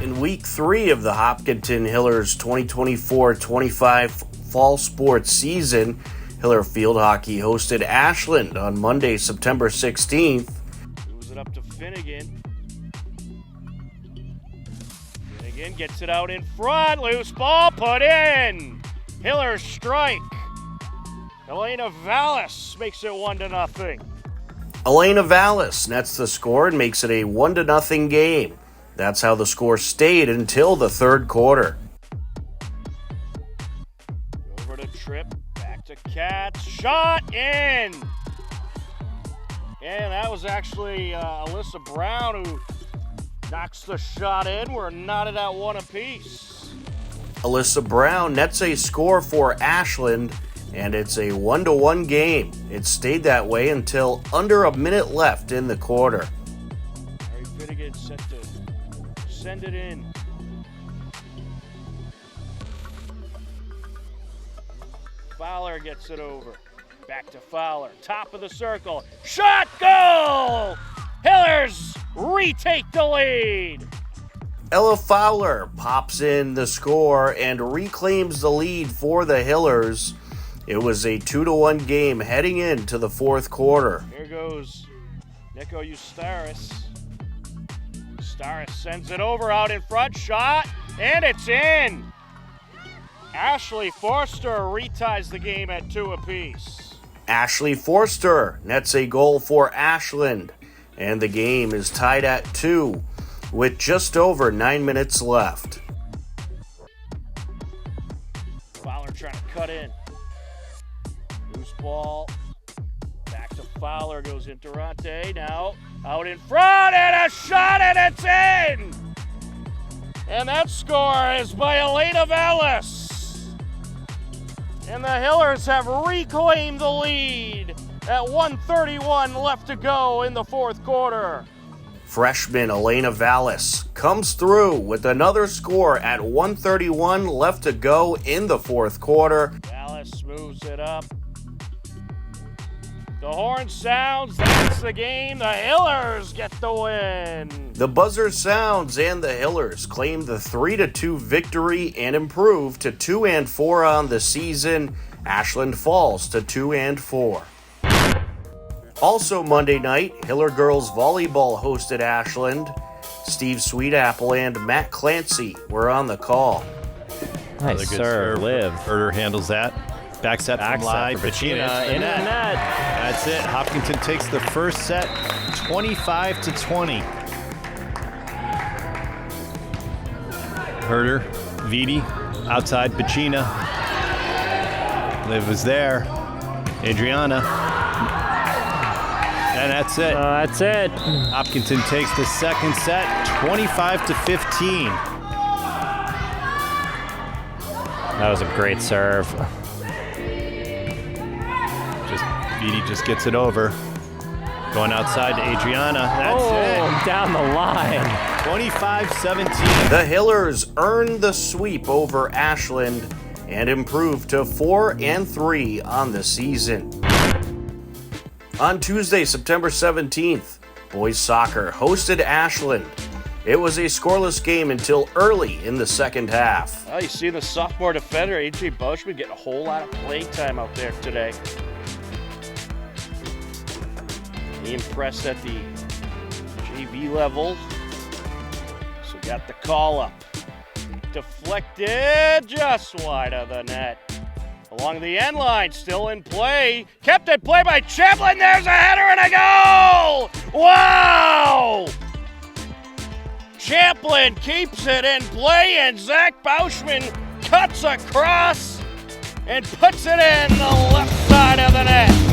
In Week 3 of the Hopkinton Hillers 2024-25 fall sports season, Hiller Field Hockey hosted Ashland on Monday, September 16th. Moves it up to Finnegan. Finnegan gets it out in front. Loose ball put in. Hiller strike. Elena Vallis makes it 1-0. Elena Vallis nets the score and makes it a 1-0 game. That's how the score stayed until the third quarter. Over to Tripp, back to Katz, shot in! And that was actually Alyssa Brown who knocks the shot in. We're knotted at 1 apiece. Alyssa Brown nets a score for Ashland, and it's a 1-1 game. It stayed that way until under a minute left in the quarter. Harry Finnegan set to send it in. Fowler gets it over. Back to Fowler. Top of the circle. Shot, goal! Hillers retake the lead. Ella Fowler pops in the score and reclaims the lead for the Hillers. It was a 2-1 game heading into the fourth quarter. Here goes Nico Eustaris. Eustaris sends it over out in front. Shot, and it's in. Ashley Forster reties the game at 2 apiece. Ashley Forster nets a goal for Ashland, and the game is tied at 2 with just over 9 minutes left. Fowler trying to cut in. Loose ball. Back to Fowler, goes Interante. Now out in front, and a shot, and it's in! And that score is by Elena Vallis. And the Hillers have reclaimed the lead at 1:31 left to go in the fourth quarter. Freshman Elena Vallis comes through with another score at 1:31 left to go in the fourth quarter. Vallis moves it up. The horn sounds, that's the game. The Hillers get the win. The buzzer sounds and the Hillers claim the 3-2 victory and improve to 2-4 on the season. Ashland falls to 2-4. Also Monday night, Hiller girls volleyball hosted Ashland. Steve Sweetapple and Matt Clancy were on the call. Nice serve, Liv. Herder handles that. Back set from live. Pacina in the net. That's it. Hopkinton takes the first set, 25-20. Herder, Vitti, outside Pacina. Liv was there. Adriana. And that's it. That's it. Hopkinton takes the second set, 25-15. That was a great serve. Vitti just gets it over. Going outside to Adriana. That's it. Down the line. 25-17. The Hillers earned the sweep over Ashland and improved to 4-3 on the season. On Tuesday, September 17th, boys soccer hosted Ashland. It was a scoreless game until early in the second half. Well, you see the sophomore defender, A.J. Boschman, getting a whole lot of play time out there today. He impressed at the JV level. So got the call up. Deflected just wide of the net. Along the end line, still in play. Kept in play by Chaplin. There's a header and a goal! Wow! Chaplin keeps it in play, and Zach Bauschman cuts across and puts it in the left side of the net.